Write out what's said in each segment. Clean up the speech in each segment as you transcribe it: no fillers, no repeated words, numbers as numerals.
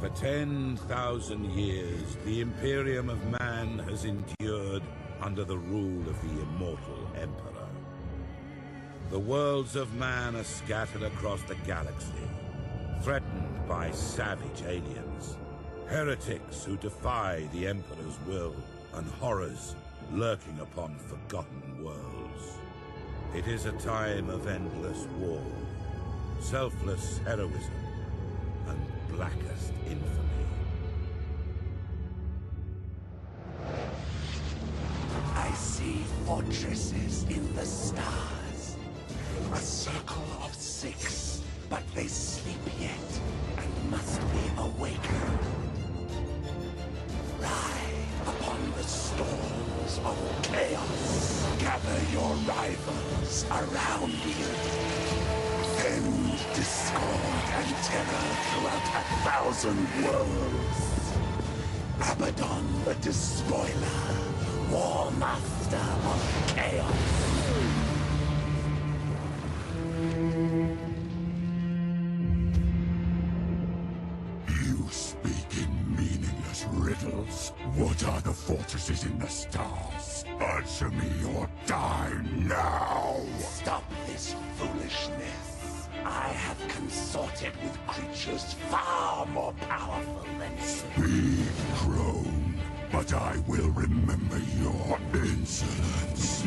For 10,000 years, the Imperium of Man has endured under the rule of the immortal Emperor. The worlds of man are scattered across the galaxy, threatened by savage aliens, heretics who defy the Emperor's will, and horrors lurking upon forgotten worlds. It is a time of endless war, selfless heroism, and blackest infamy. I see fortresses in the stars. A circle of 6, but they sleep yet and must be awakened. Ride upon the storms of chaos. Gather your rivals around you. End discord and terror throughout 1,000 worlds. Abaddon the Despoiler, War Master of Chaos. You speak in meaningless riddles. What are the fortresses in the stars? Answer me or die now! Stop this foolishness. I have consorted with creatures far more powerful than you. Speak, crone, but I will remember your insolence.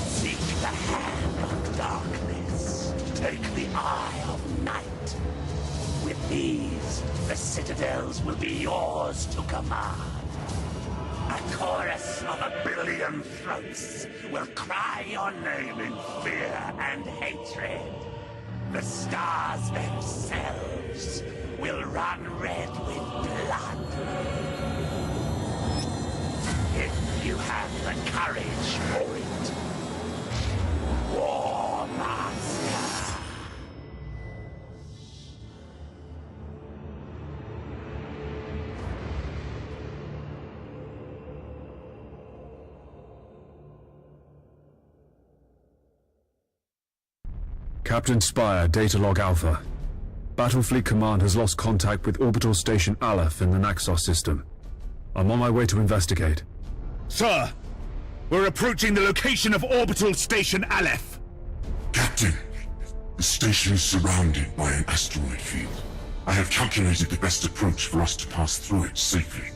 Seek the hand of darkness. Take the eye of night. With these, the citadels will be yours to command. A chorus of 1,000,000,000 throats will cry your name in fear and hatred. The stars themselves will run red with blood. If you have the courage for it. War Master. Captain Spire, Data Log Alpha. Battlefleet Command has lost contact with Orbital Station Aleph in the Naxos system. I'm on my way to investigate. Sir, we're approaching the location of Orbital Station Aleph. Captain, the station is surrounded by an asteroid field. I have calculated the best approach for us to pass through it safely.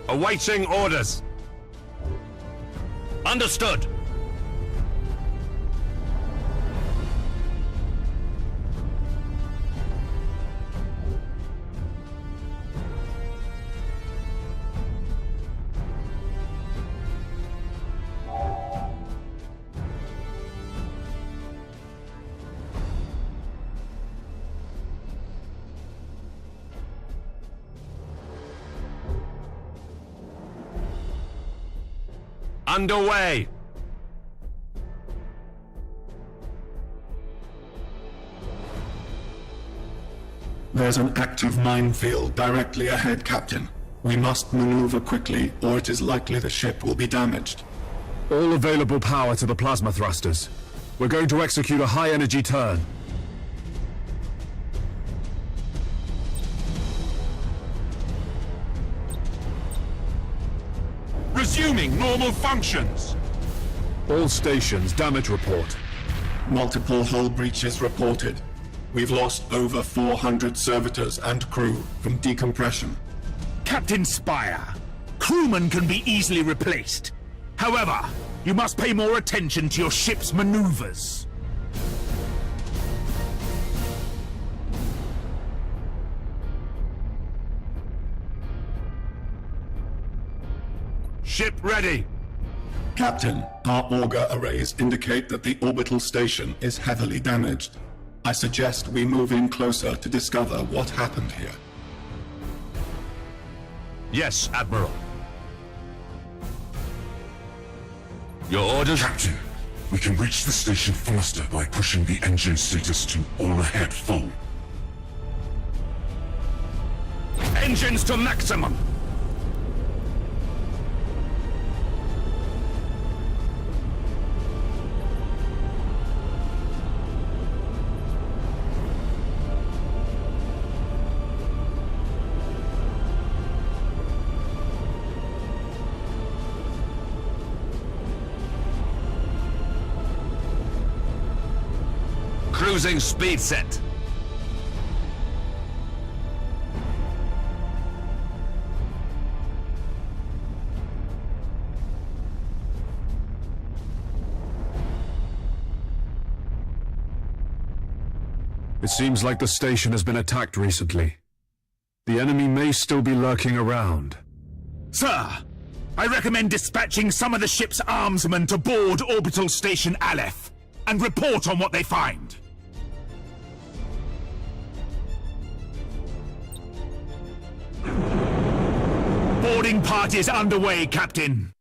Awaiting orders. Understood. Underway! There's an active minefield directly ahead, Captain. We must maneuver quickly, or it is likely the ship will be damaged. All available power to the plasma thrusters. We're going to execute a high-energy turn. Resuming normal functions! All stations, damage report. Multiple hull breaches reported. We've lost over 400 servitors and crew from decompression. Captain Spire, crewmen can be easily replaced. However, you must pay more attention to your ship's maneuvers. Ship ready. Captain, our auger arrays indicate that the orbital station is heavily damaged. I suggest we move in closer to discover what happened here. Yes, Admiral. Your orders? Captain, we can reach the station faster by pushing the engine status to all ahead full. Engines to maximum! Cruising speed set. It seems like the station has been attacked recently. The enemy may still be lurking around. Sir, I recommend dispatching some of the ship's armsmen to board Orbital Station Aleph and report on what they find. Boarding parties underway, Captain.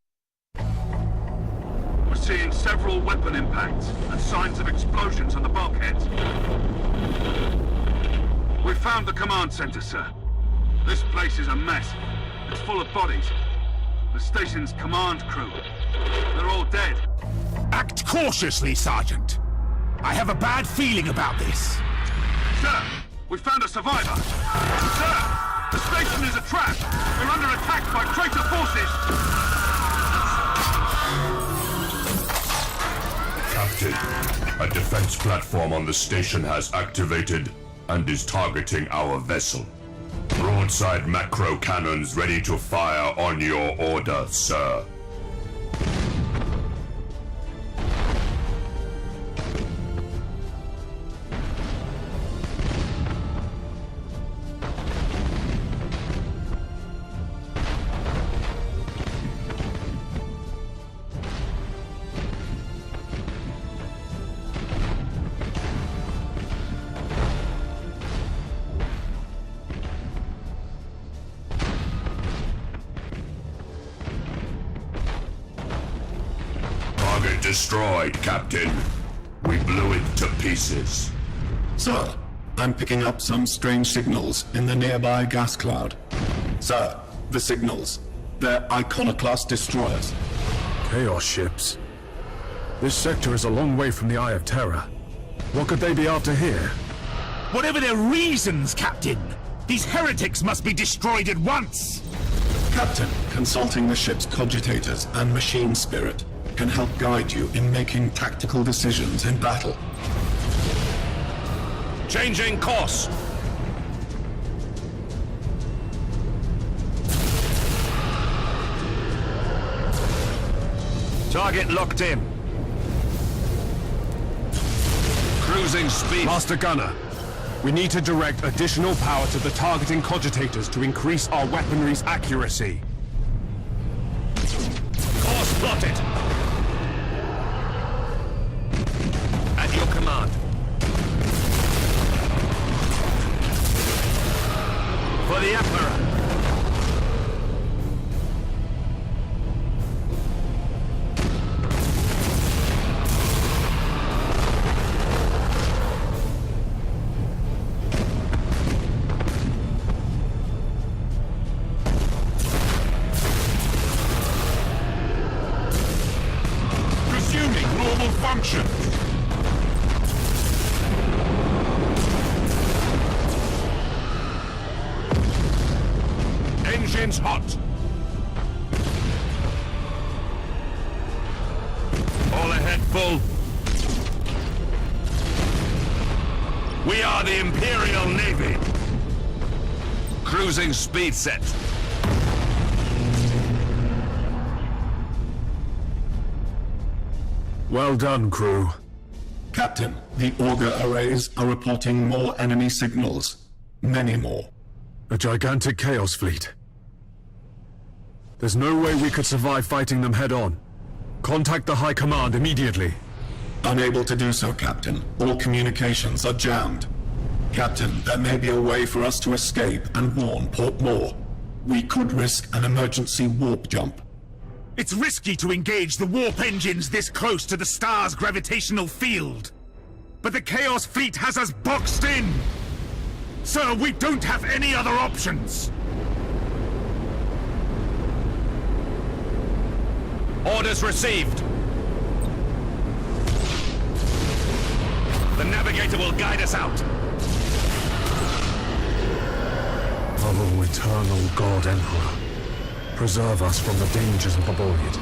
We're seeing several weapon impacts and signs of explosions on the bulkheads. We found the command center, sir. This place is a mess. It's full of bodies. The station's command crew. They're all dead. Act cautiously, Sergeant. I have a bad feeling about this. Sir, we found a survivor. Sir, the station is a trap. We're under attack by traitor forces. Captain, a defense platform on the station has activated and is targeting our vessel. Broadside macro cannons ready to fire on your order, sir. Destroyed, Captain. We blew it to pieces. Sir, I'm picking up some strange signals in the nearby gas cloud. Sir, the signals. They're Iconoclast destroyers. Chaos ships. This sector is a long way from the Eye of Terror. What could they be after here? Whatever their reasons, Captain, these heretics must be destroyed at once! Captain, consulting the ship's cogitators and machine spirit can help guide you in making tactical decisions in battle. Changing course. Target locked in. Cruising speed. Master Gunner, we need to direct additional power to the targeting cogitators to increase our weaponry's accuracy. Course plotted. At your command. For the Emperor. Resuming normal function. Engines hot. All ahead full. We are the Imperial Navy. Cruising speed set. Well done, crew. Captain, the auger arrays are reporting more enemy signals. Many more. A gigantic Chaos fleet. There's no way we could survive fighting them head-on. Contact the High Command immediately. Unable to do so, Captain. All communications are jammed. Captain, there may be a way for us to escape and warn Port Moore. We could risk an emergency warp jump. It's risky to engage the warp engines this close to the star's gravitational field. But the Chaos fleet has us boxed in. Sir, we don't have any other options. Orders received. The navigator will guide us out. Oh, eternal God Emperor. Preserve us from the dangers of the void.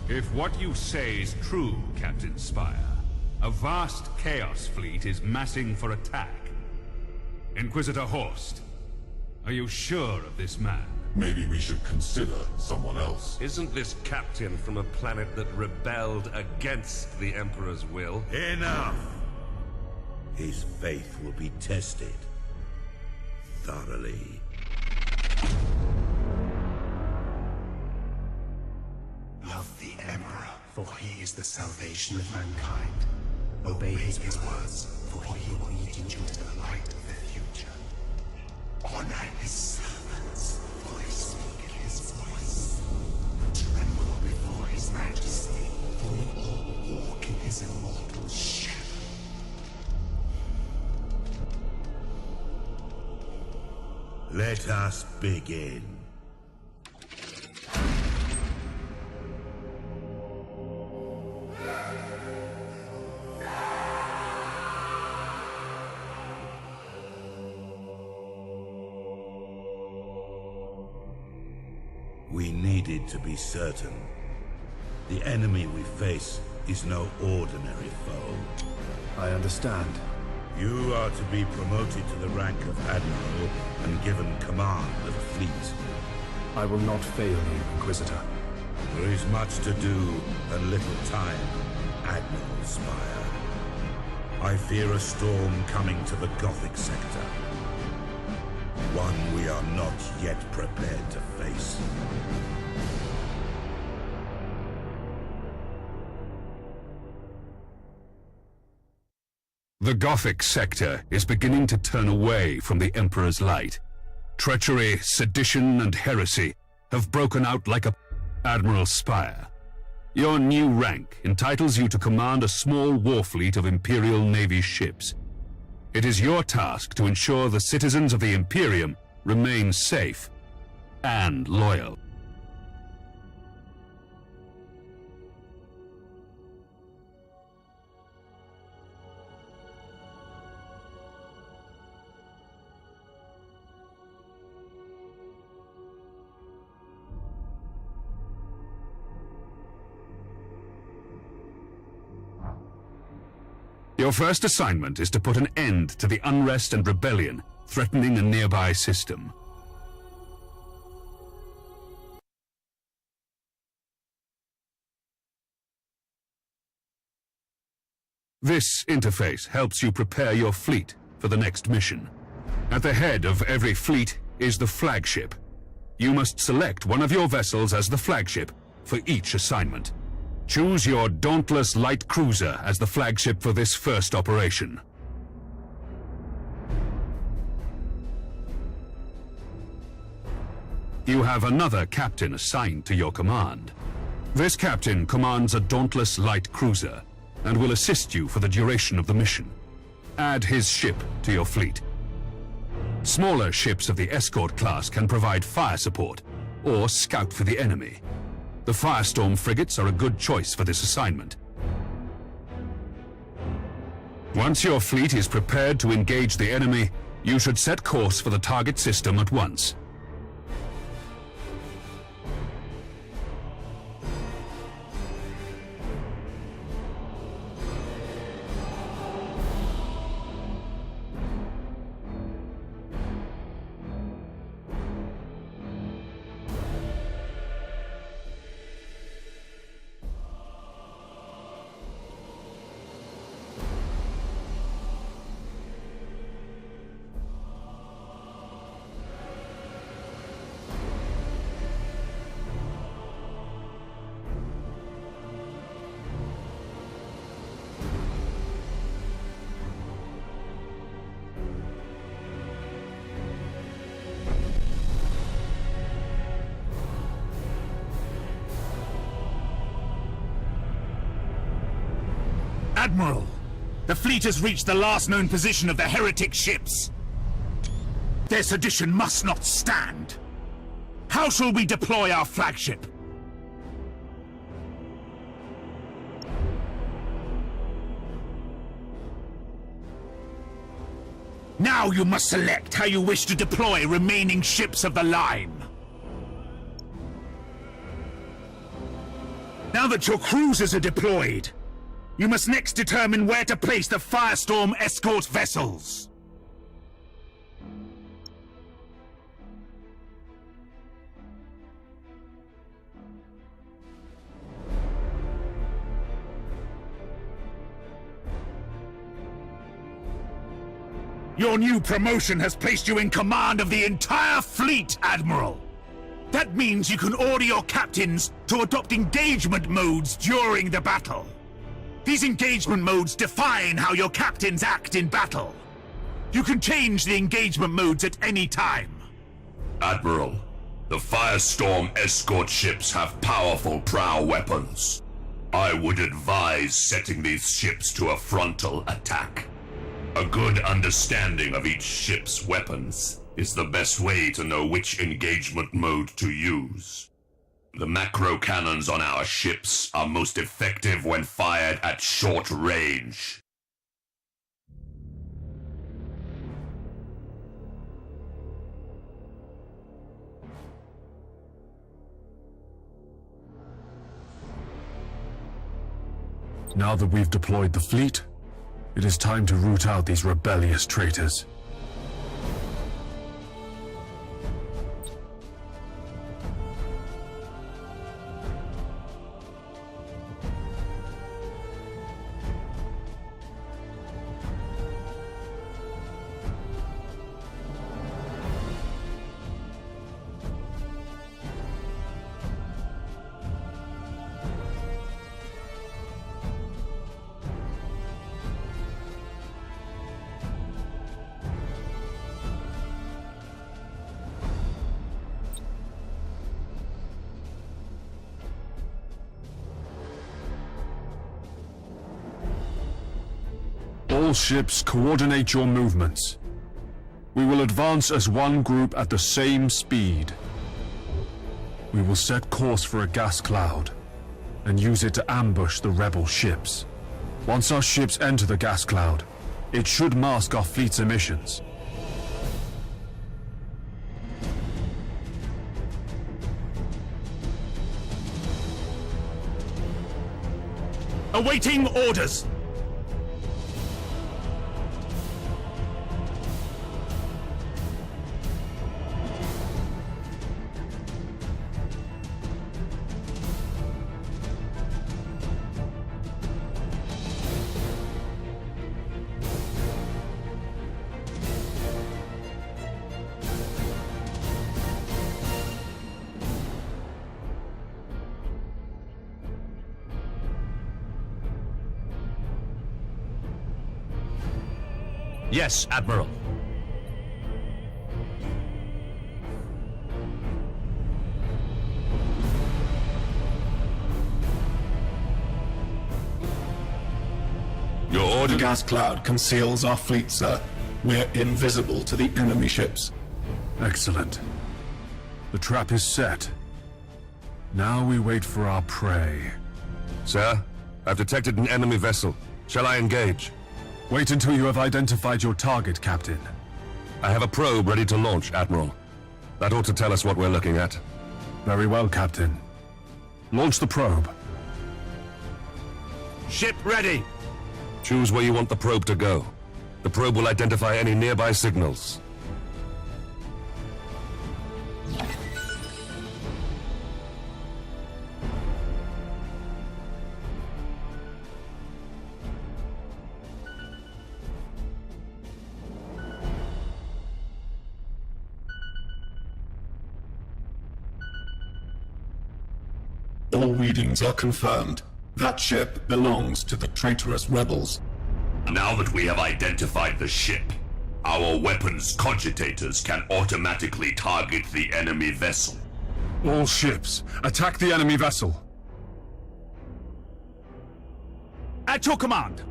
If what you say is true, Captain Spire, a vast Chaos fleet is massing for attack. Inquisitor Horst, are you sure of this man? Maybe we should consider someone else. Isn't this captain from a planet that rebelled against the Emperor's will? Enough! His faith will be tested thoroughly. Love the Emperor, for he is the salvation of mankind. Obey his words, for he will lead you into the light of the future. Honor his servants, for they speak his voice. Tremble before his majesty, for we all walk in his immortal shadow. Let us begin. We needed to be certain. The enemy we face is no ordinary foe. I understand. You are to be promoted to the rank of Admiral and given command of a fleet. I will not fail you, Inquisitor. There is much to do and little time, Admiral Spire. I fear a storm coming to the Gothic sector. One we are not yet prepared to face. The Gothic sector is beginning to turn away from the Emperor's light. Treachery, sedition, and heresy have broken out like a... Admiral Spire. Your new rank entitles you to command a small war fleet of Imperial Navy ships. It is your task to ensure the citizens of the Imperium remain safe and loyal. Your first assignment is to put an end to the unrest and rebellion threatening a nearby system. This interface helps you prepare your fleet for the next mission. At the head of every fleet is the flagship. You must select one of your vessels as the flagship for each assignment. Choose your Dauntless Light Cruiser as the flagship for this first operation. You have another captain assigned to your command. This captain commands a Dauntless Light Cruiser and will assist you for the duration of the mission. Add his ship to your fleet. Smaller ships of the escort class can provide fire support or scout for the enemy. The Firestorm frigates are a good choice for this assignment. Once your fleet is prepared to engage the enemy, you should set course for the target system at once. Admiral, the fleet has reached the last known position of the heretic ships. Their sedition must not stand. How shall we deploy our flagship? Now you must select how you wish to deploy remaining ships of the line. Now that your cruisers are deployed, you must next determine where to place the Firestorm escort vessels. Your new promotion has placed you in command of the entire fleet, Admiral. That means you can order your captains to adopt engagement modes during the battle. These engagement modes define how your captains act in battle. You can change the engagement modes at any time. Admiral, the Firestorm escort ships have powerful prow weapons. I would advise setting these ships to a frontal attack. A good understanding of each ship's weapons is the best way to know which engagement mode to use. The macro cannons on our ships are most effective when fired at short range. Now that we've deployed the fleet, it is time to root out these rebellious traitors. All ships, coordinate your movements. We will advance as one group at the same speed. We will set course for a gas cloud and use it to ambush the rebel ships. Once our ships enter the gas cloud, it should mask our fleet's emissions. Awaiting orders! Yes, Admiral. Your order... The gas cloud conceals our fleet, sir. We're invisible to the enemy ships. Excellent. The trap is set. Now we wait for our prey. Sir, I've detected an enemy vessel. Shall I engage? Wait until you have identified your target, Captain. I have a probe ready to launch, Admiral. That ought to tell us what we're looking at. Very well, Captain. Launch the probe. Ship ready! Choose where you want the probe to go. The probe will identify any nearby signals. All readings are confirmed. That ship belongs to the traitorous rebels. Now that we have identified the ship, our weapons cogitators can automatically target the enemy vessel. All ships, attack the enemy vessel. At your command!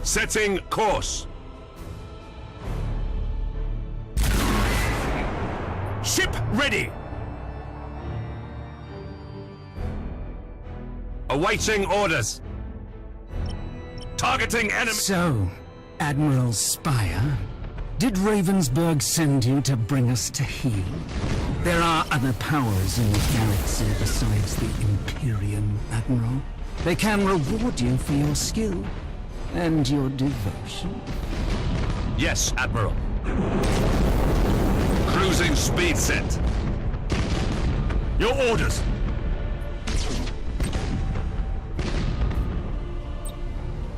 Setting course. Ship ready! Awaiting orders. Targeting enemy... So, Admiral Spire, did Ravensburg send you to bring us to heel? There are other powers in the galaxy besides the Imperium, Admiral. They can reward you for your skill and your devotion. Yes, Admiral. Cruising speed set. Your orders!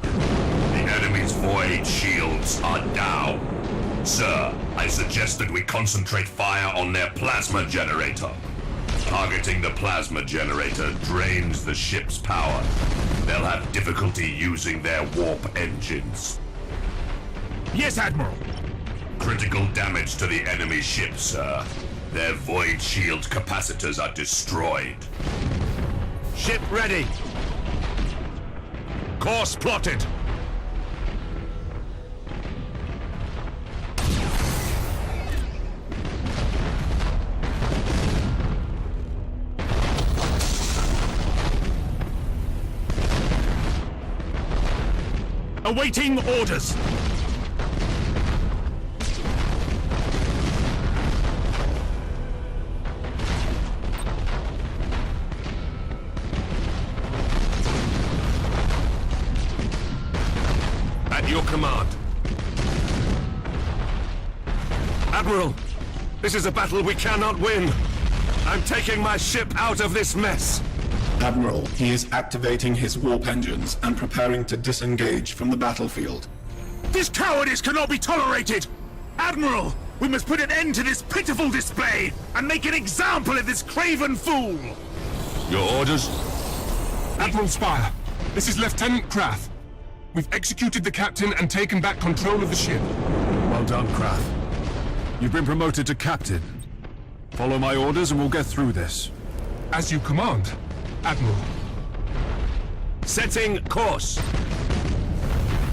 The enemy's void shields are down. Sir, I suggest that we concentrate fire on their plasma generator. Targeting the plasma generator drains the ship's power. They'll have difficulty using their warp engines. Yes, Admiral. Critical damage to the enemy ship, sir. Their void shield capacitors are destroyed. Ship ready. Course plotted. Awaiting orders. At your command. Admiral, this is a battle we cannot win. I'm taking my ship out of this mess. Admiral, he is activating his warp engines and preparing to disengage from the battlefield. This cowardice cannot be tolerated! Admiral, we must put an end to this pitiful display and make an example of this craven fool! Your orders? Admiral Spire, this is Lieutenant Krath. We've executed the captain and taken back control of the ship. Well done, Krath. You've been promoted to captain. Follow my orders and we'll get through this. As you command, Admiral. Setting course.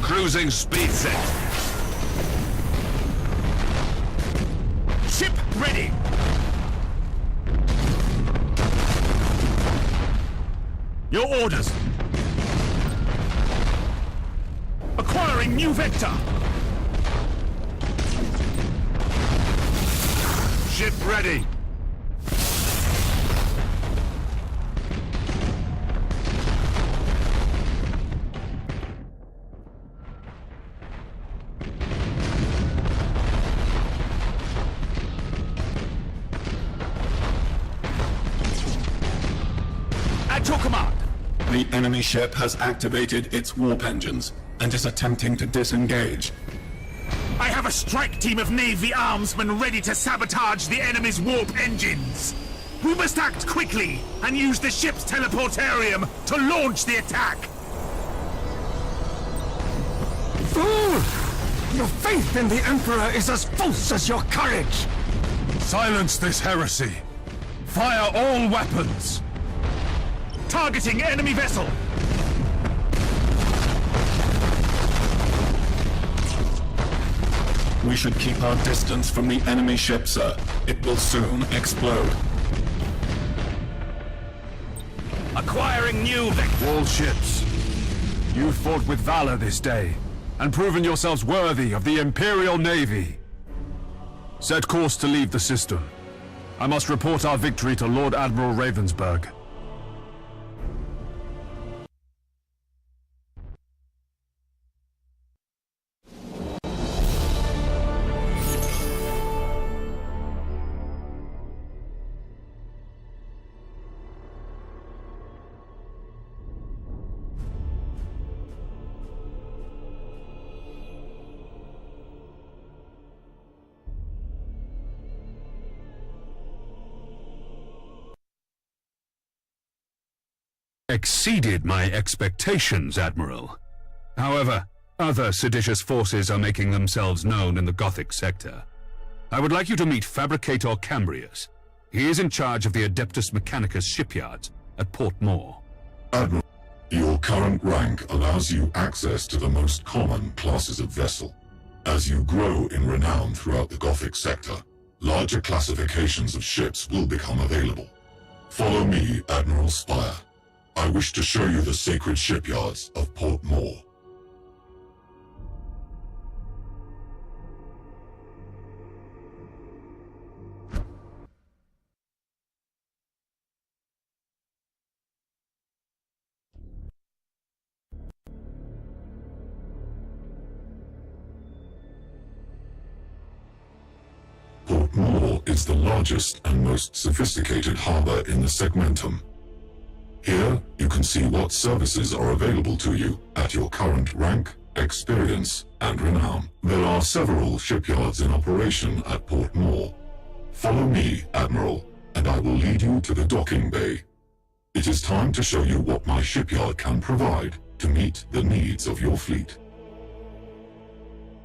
Cruising speed set. Ship ready! Your orders. Acquiring new vector. Ship ready. At your command. The enemy ship has activated its warp engines and is attempting to disengage. I have a strike team of Navy armsmen ready to sabotage the enemy's warp engines. We must act quickly and use the ship's teleportarium to launch the attack. Fool! Your faith in the Emperor is as false as your courage! Silence this heresy. Fire all weapons. Targeting enemy vessel. We should keep our distance from the enemy ship, sir. It will soon explode. Acquiring new vector. All ships. You fought with valor this day, and proven yourselves worthy of the Imperial Navy. Set course to leave the system. I must report our victory to Lord Admiral Ravensburg. Exceeded my expectations, Admiral. However, other seditious forces are making themselves known in the Gothic sector. I would like you to meet Fabricator Cambrius. He is in charge of the Adeptus Mechanicus shipyards at Port Moore. Admiral, your current rank allows you access to the most common classes of vessel. As you grow in renown throughout the Gothic sector, larger classifications of ships will become available. Follow me, Admiral Spire. I wish to show you the sacred shipyards of Port Moore. Port Moore is the largest and most sophisticated harbor in the Segmentum. Here, you can see what services are available to you at your current rank, experience, and renown. There are several shipyards in operation at Port Moore. Follow me, Admiral, and I will lead you to the docking bay. It is time to show you what my shipyard can provide to meet the needs of your fleet.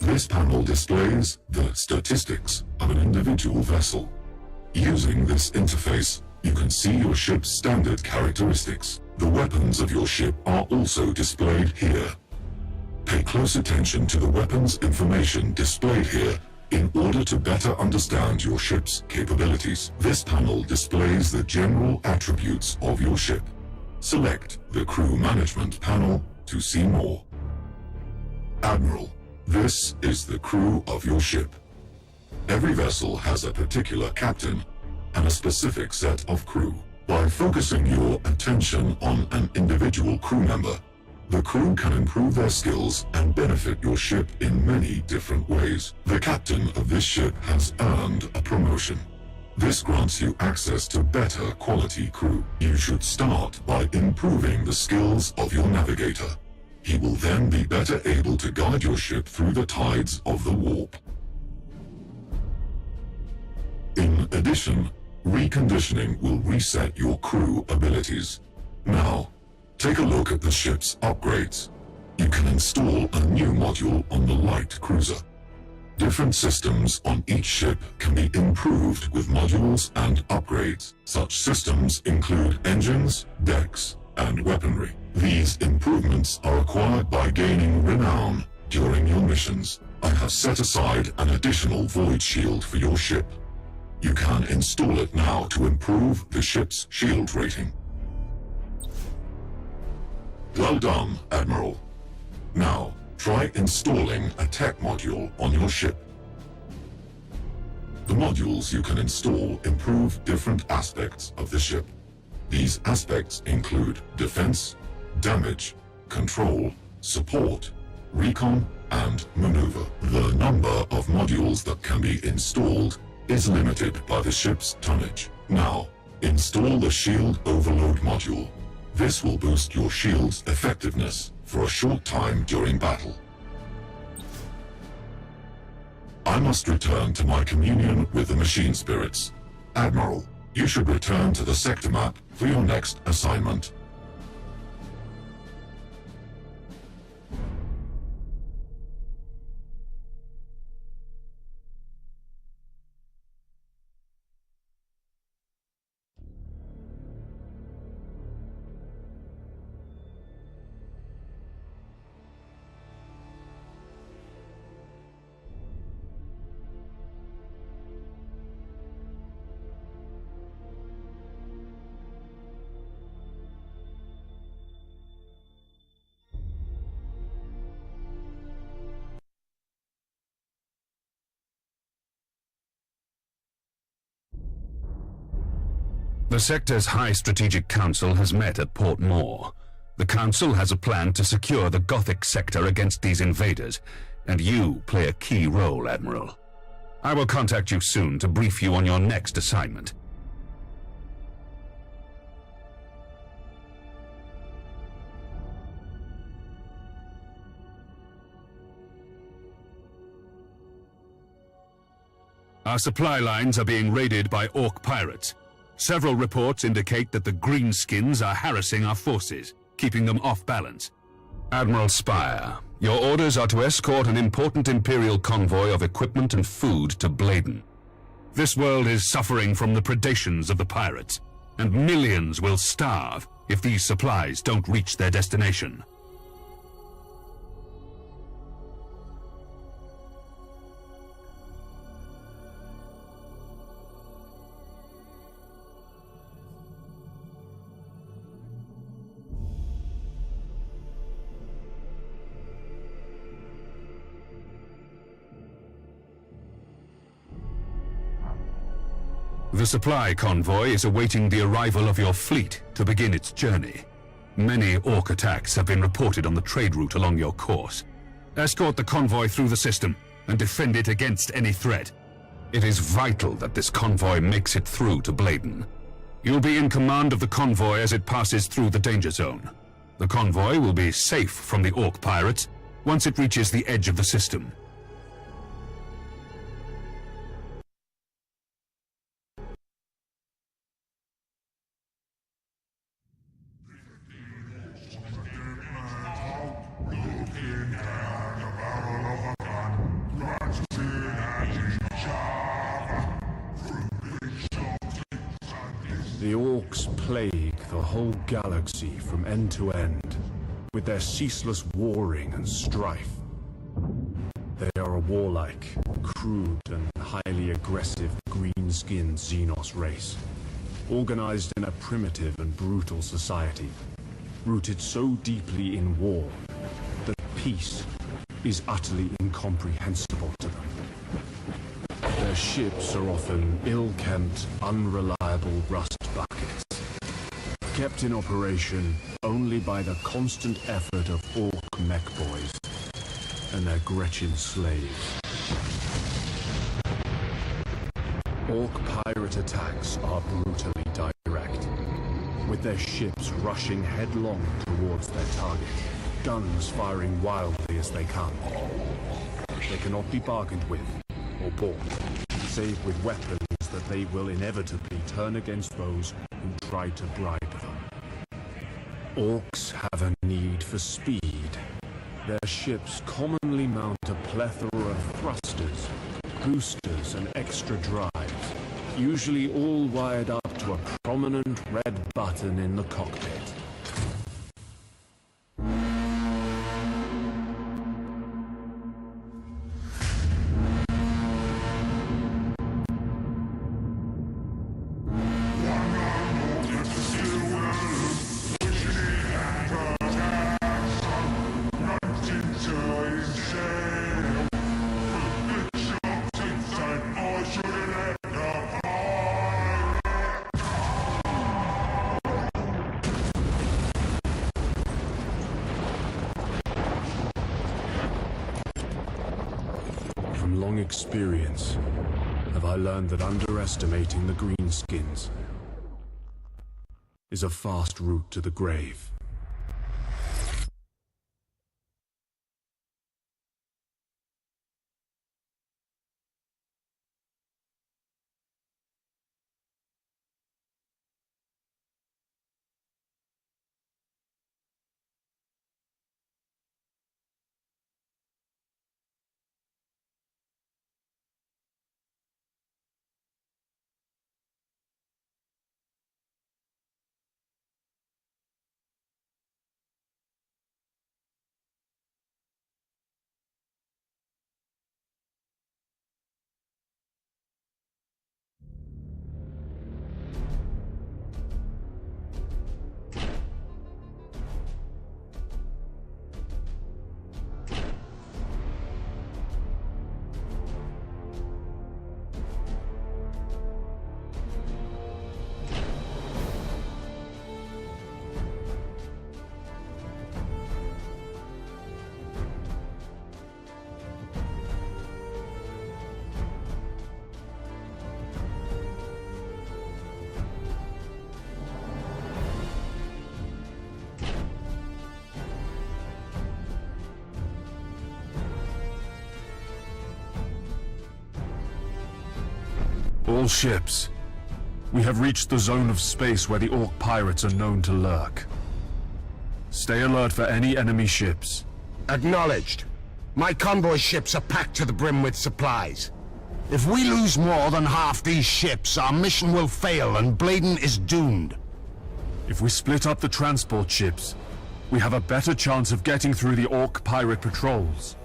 This panel displays the statistics of an individual vessel. Using this interface, you can see your ship's standard characteristics. The weapons of your ship are also displayed here. Pay close attention to the weapons information displayed here in order to better understand your ship's capabilities. This panel displays the general attributes of your ship. Select the Crew Management panel to see more. Admiral, this is the crew of your ship. Every vessel has a particular captain and a specific set of crew. By focusing your attention on an individual crew member, the crew can improve their skills and benefit your ship in many different ways. The captain of this ship has earned a promotion. This grants you access to better quality crew. You should start by improving the skills of your navigator. He will then be better able to guide your ship through the tides of the warp. In addition, reconditioning will reset your crew abilities. Now, take a look at the ship's upgrades. You can install a new module on the light cruiser. Different systems on each ship can be improved with modules and upgrades. Such systems include engines, decks, and weaponry. These improvements are acquired by gaining renown during your missions. I have set aside an additional void shield for your ship. You can install it now to improve the ship's shield rating. Well done, Admiral. Now, try installing a tech module on your ship. The modules you can install improve different aspects of the ship. These aspects include defense, damage, control, support, recon, and maneuver. The number of modules that can be installed is limited by the ship's tonnage. Now, install the Shield Overload module. This will boost your shield's effectiveness for a short time during battle. I must return to my communion with the machine spirits. Admiral, you should return to the sector map for your next assignment. The sector's High Strategic Council has met at Port Moore. The Council has a plan to secure the Gothic sector against these invaders, and you play a key role, Admiral. I will contact you soon to brief you on your next assignment. Our supply lines are being raided by Orc pirates. Several reports indicate that the Greenskins are harassing our forces, keeping them off balance. Admiral Spire, your orders are to escort an important Imperial convoy of equipment and food to Bladen. This world is suffering from the predations of the pirates, and millions will starve if these supplies don't reach their destination. The supply convoy is awaiting the arrival of your fleet to begin its journey. Many Orc attacks have been reported on the trade route along your course. Escort the convoy through the system and defend it against any threat. It is vital that this convoy makes it through to Bladen. You'll be in command of the convoy as it passes through the danger zone. The convoy will be safe from the Orc pirates once it reaches the edge of the system. The Orcs plague the whole galaxy from end to end, with their ceaseless warring and strife. They are a warlike, crude, and highly aggressive green-skinned Xenos race, organized in a primitive and brutal society, rooted so deeply in war that peace is utterly incomprehensible to them. Their ships are often ill-kempt, unreliable rust buckets, kept in operation only by the constant effort of Orc mech boys and their Gretchen slaves. Orc pirate attacks are brutally direct, with their ships rushing headlong towards their target, guns firing wildly as they come. They cannot be bargained with or bought, save with weapons that they will inevitably turn against those who try to bribe them. Orcs have a need for speed. Their ships commonly mount a plethora of thrusters, boosters, and extra drives, usually all wired up to a prominent red button in the cockpit. From long experience, have I learned that underestimating the greenskins is a fast route to the grave. All ships, we have reached the zone of space where the Orc pirates are known to lurk. Stay alert for any enemy ships. Acknowledged. My convoy ships are packed to the brim with supplies. If we lose more than half these ships, our mission will fail and Bladen is doomed. If we split up the transport ships, we have a better chance of getting through the Orc pirate patrols.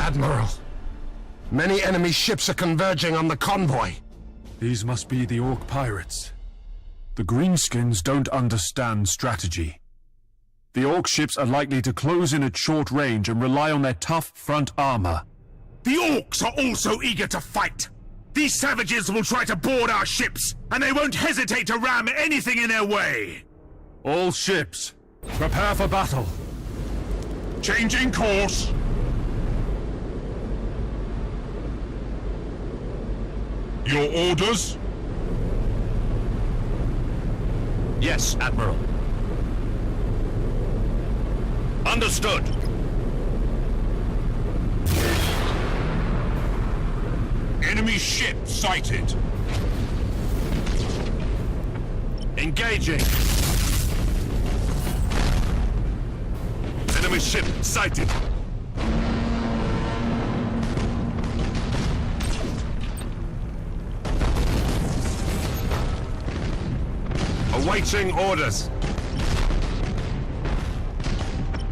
Admiral, many enemy ships are converging on the convoy. These must be the Orc pirates. The Greenskins don't understand strategy. The Orc ships are likely to close in at short range and rely on their tough front armor. The Orcs are also eager to fight! These savages will try to board our ships, and they won't hesitate to ram anything in their way! All ships, prepare for battle. Changing course. Your orders? Yes, Admiral. Understood. Enemy ship sighted. Engaging. Enemy ship sighted. Awaiting orders.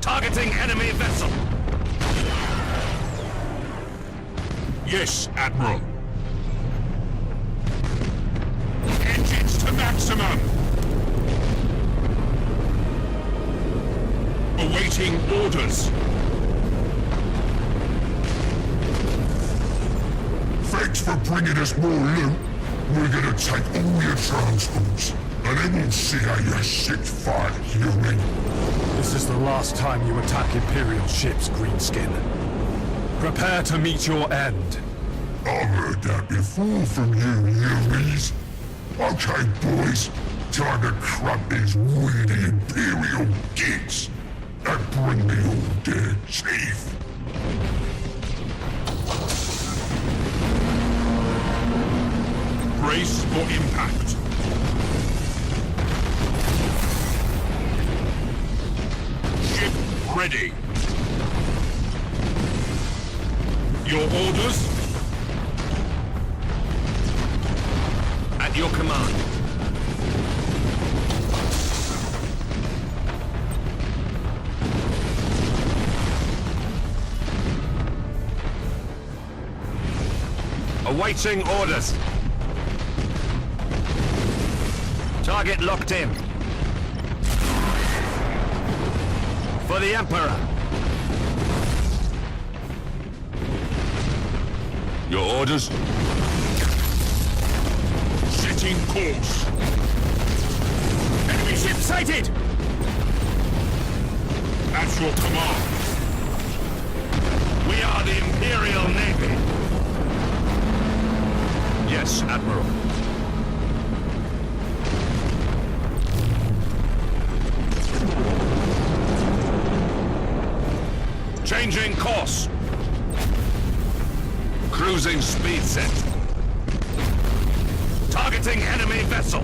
Targeting enemy vessel. Yes, Admiral. Engines to maximum. Awaiting orders. Thanks for bringing us more loot. We're gonna take all your transports, and then we'll see how your ships fight, human. This is the last time you attack Imperial ships, Greenskin. Prepare to meet your end. I've heard that before from you, humans. Okay, boys. Time to crump these weedy Imperial gits and bring me all their teeth. Brace for impact. Ship ready. Your orders? At your command. Awaiting orders. Target locked in. For the Emperor. Your orders? Setting course. Enemy ship sighted! At your command. We are the Imperial Navy. Yes, Admiral. Changing course. Cruising speed set. Targeting enemy vessel.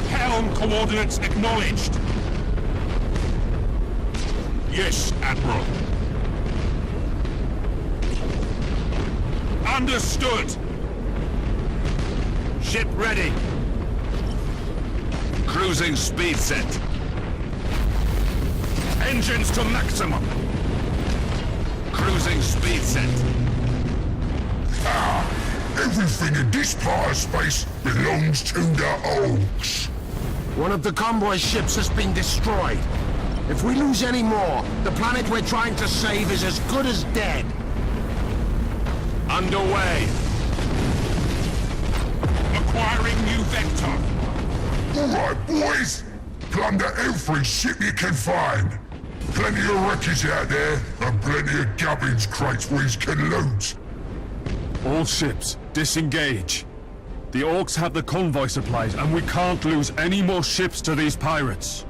Helm coordinates acknowledged. Yes, Admiral. Understood. Ship ready. Cruising speed set. Engines to maximum. Cruising speed set. Everything in this part of space belongs to the Orcs. One of the convoy ships has been destroyed. If we lose any more, the planet we're trying to save is as good as dead. Underway. Acquiring new vector. All right, boys. Plunder every ship you can find. Plenty of wreckage out there, and plenty of gubbins crates we can loot. All ships, disengage. The Orcs have the convoy supplies, and we can't lose any more ships to these pirates.